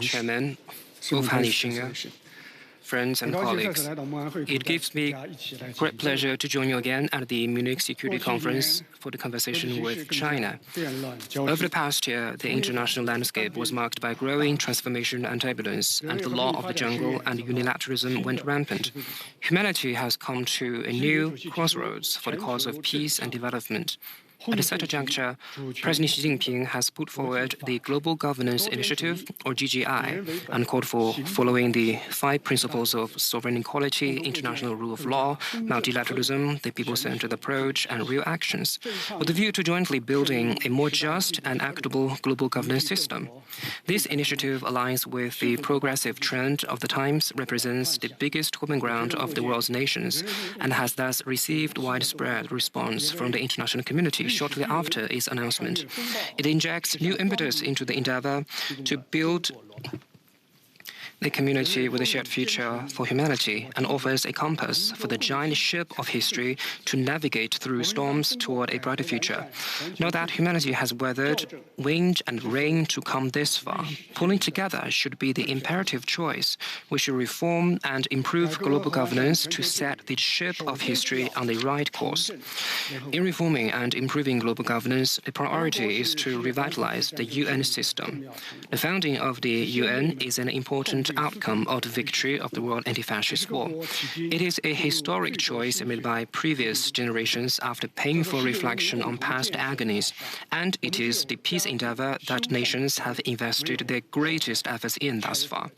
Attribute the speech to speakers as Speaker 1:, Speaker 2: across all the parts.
Speaker 1: Chairman, friends and colleagues, it gives me great pleasure to join you again at the Munich Security Conference for the conversation with China. Over the past year, the international landscape was marked by growing transformation and turbulence, and the law of the jungle and unilateralism went rampant. Humanity has come to a new crossroads for the cause of peace and development. At such a juncture, President Xi Jinping has put forward the Global Governance Initiative, or GGI, and called for following the 5 principles of sovereign equality, international rule of law, multilateralism, the people-centered approach, and real actions, with a view to jointly building a more just and equitable global governance system. This initiative aligns with the progressive trend of the times, represents the biggest common ground of the world's nations, and has thus received widespread response from the international community shortly after its announcement. It injects new impetus into the endeavor to build the community with a shared future for humanity and offers a compass for the giant ship of history to navigate through storms toward a brighter future. Know that humanity has weathered wind and rain to come this far. Pulling together should be the imperative choice. We should reform and improve global governance to set the ship of history on the right course. In reforming and improving global governance, the priority is to revitalize the UN system. The founding of the UN is an important outcome of the victory of the World Anti-Fascist War. It is a historic choice made by previous generations after painful reflection on past agonies, and it is the peace endeavor that nations have invested their greatest efforts in thus far.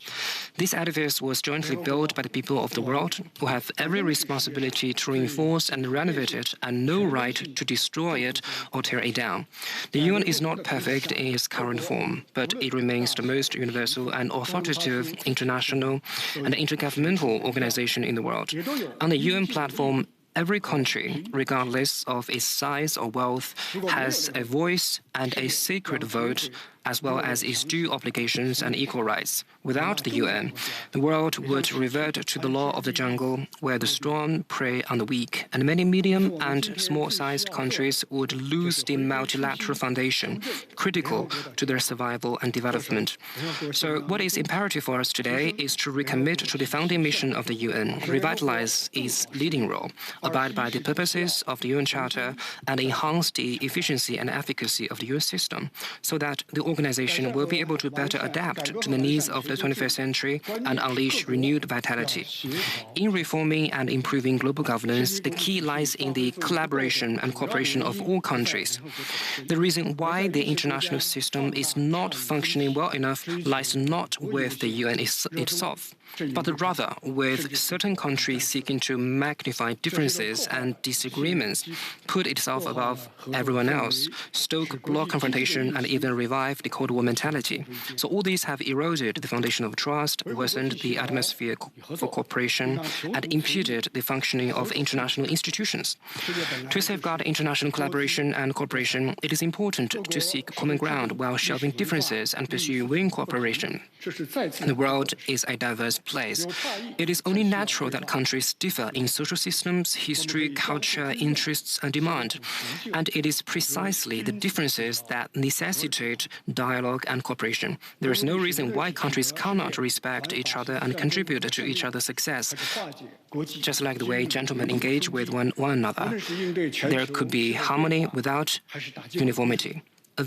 Speaker 1: This edifice was jointly built by the people of the world, who have every responsibility to reinforce and renovate it and no right to destroy it or tear it down. The UN is not perfect in its current form, but it remains the most universal and authoritative international and intergovernmental organization in the world. On the UN platform, every country, regardless of its size or wealth, has a voice and a sacred vote, as well as its due obligations and equal rights. Without the UN, the world would revert to the law of the jungle, where the strong prey on the weak, and many medium and small-sized countries would lose the multilateral foundation, critical to their survival and development. So what is imperative for us today is to recommit to the founding mission of the UN, revitalize its leading role, abide by the purposes of the UN Charter, and enhance the efficiency and efficacy of the UN system, so that the organization will be able to better adapt to the needs of the 21st century and unleash renewed vitality. In reforming and improving global governance, the key lies in the collaboration and cooperation of all countries. The reason why the international system is not functioning well enough lies not with the UN itself, but rather with certain countries seeking to magnify differences and disagreements, put itself above everyone else, stoke bloc confrontation, and even revive the Cold War mentality. So all these have eroded the foundation of trust, worsened the atmosphere for cooperation, and impeded the functioning of international institutions. To safeguard international collaboration and cooperation, it is important to seek common ground while shelving differences and pursue win cooperation. The world is a diverse place. It is only natural that countries differ in social systems, history, culture, interests, and demand. And it is precisely the differences that necessitate dialogue and cooperation. There is no reason why countries cannot respect each other and contribute to each other's success. Just like the way gentlemen engage with one another, there could be harmony without uniformity. A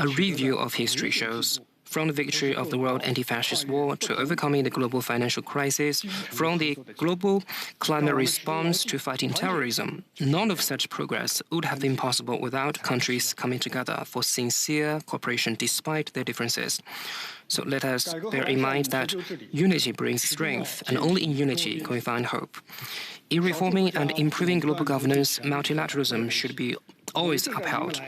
Speaker 1: review of history shows, from the victory of the World Anti-Fascist War to overcoming the global financial crisis, from the global climate response to fighting terrorism, none of such progress would have been possible without countries coming together for sincere cooperation despite their differences. So let us bear in mind that unity brings strength, and only in unity can we find hope. In reforming and improving global governance, multilateralism should be always upheld.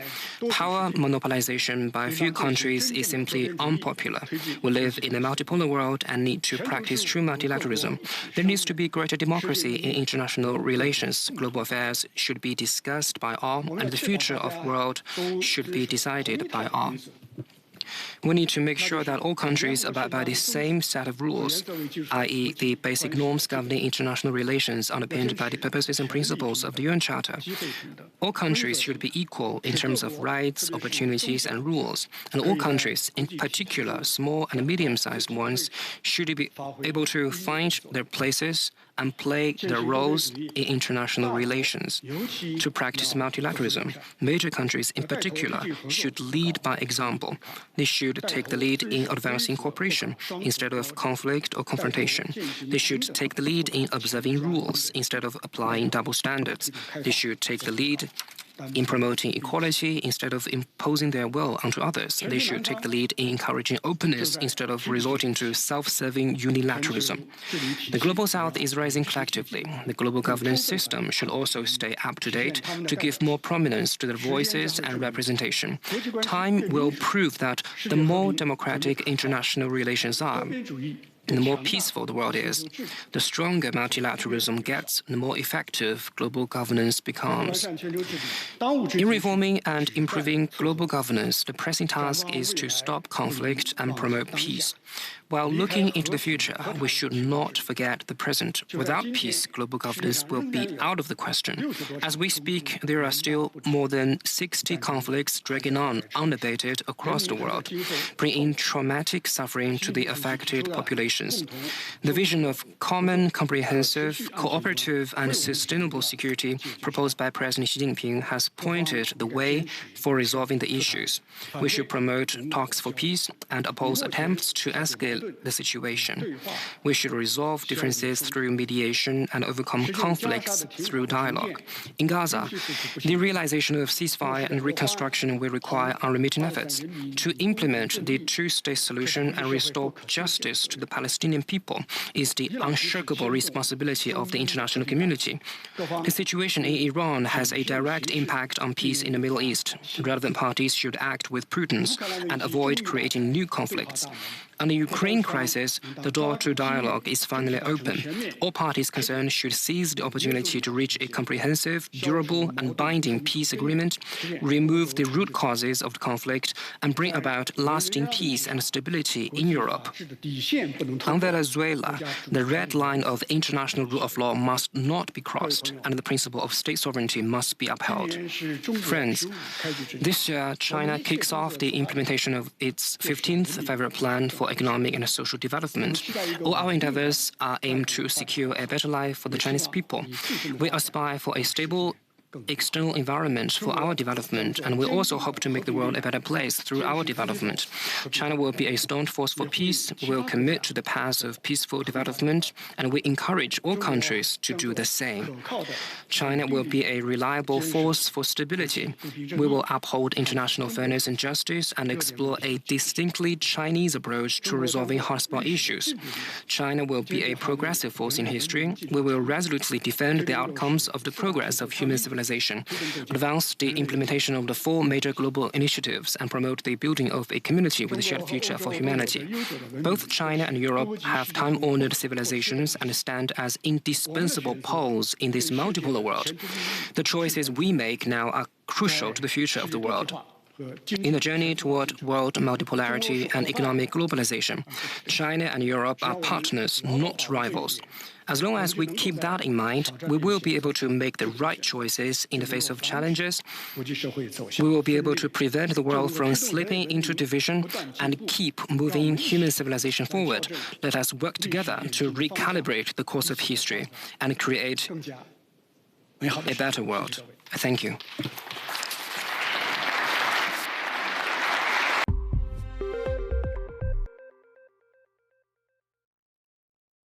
Speaker 1: Power monopolization by a few countries is simply unpopular. We live in a multipolar world and need to practice true multilateralism. There needs to be greater democracy in international relations. Global affairs should be discussed by all, and the future of the world should be decided by all. We need to make sure that all countries abide by the same set of rules, i.e., the basic norms governing international relations underpinned by the purposes and principles of the UN Charter. All countries should be equal in terms of rights, opportunities, and rules, and all countries, in particular small and medium-sized ones, should be able to find their places and play their roles in international relations. To practice multilateralism, major countries in particular should lead by example. They should take the lead in advancing cooperation instead of conflict or confrontation. They should take the lead in observing rules instead of applying double standards. They should take the lead in promoting equality instead of imposing their will onto others. They should take the lead in encouraging openness instead of resorting to self-serving unilateralism. The Global South is rising collectively. The global governance system should also stay up to date to give more prominence to their voices and representation. Time will prove that the more democratic international relations are, the more peaceful the world is, the stronger multilateralism gets, the more effective global governance becomes. In reforming and improving global governance, the pressing task is to stop conflict and promote peace. While looking into the future, we should not forget the present. Without peace, global governance will be out of the question. As we speak, there are still more than 60 conflicts dragging on unabated across the world, bringing traumatic suffering to the affected populations. The vision of common, comprehensive, cooperative, and sustainable security proposed by President Xi Jinping has pointed the way for resolving the issues. We should promote talks for peace and oppose attempts to escalate the situation. We should resolve differences through mediation and overcome conflicts through dialogue. In Gaza, the realization of ceasefire and reconstruction will require unremitting efforts. To implement the two-state solution and restore justice to the Palestinian people is the unshakable responsibility of the international community. The situation in Iran has a direct impact on peace in the Middle East. Relevant parties should act with prudence and avoid creating new conflicts. On the Ukraine crisis, the door to dialogue is finally open. All parties concerned should seize the opportunity to reach a comprehensive, durable, and binding peace agreement, remove the root causes of the conflict, and bring about lasting peace and stability in Europe. On Venezuela, the red line of international rule of law must not be crossed, and the principle of state sovereignty must be upheld. Friends, this year, China kicks off the implementation of its 15th Five-Year Plan for economic and social development. All our endeavors are aimed to secure a better life for the Chinese people. We aspire for a stable external environment for our development, and we also hope to make the world a better place through our development. China will be a staunch force for peace, we will commit to the path of peaceful development, and we encourage all countries to do the same. China will be a reliable force for stability. We will uphold international fairness and justice and explore a distinctly Chinese approach to resolving hotspot issues. China will be a progressive force in history. We will resolutely defend the outcomes of the progress of human civilization, advance the implementation of the 4 major global initiatives, and promote the building of a community with a shared future for humanity. Both China and Europe have time-honored civilizations and stand as indispensable poles in this multipolar world. The choices we make now are crucial to the future of the world. In the journey toward world multipolarity and economic globalization, China and Europe are partners, not rivals. As long as we keep that in mind, we will be able to make the right choices in the face of challenges. We will be able to prevent the world from slipping into division and keep moving human civilization forward. Let us work together to recalibrate the course of history and create a better world. Thank you.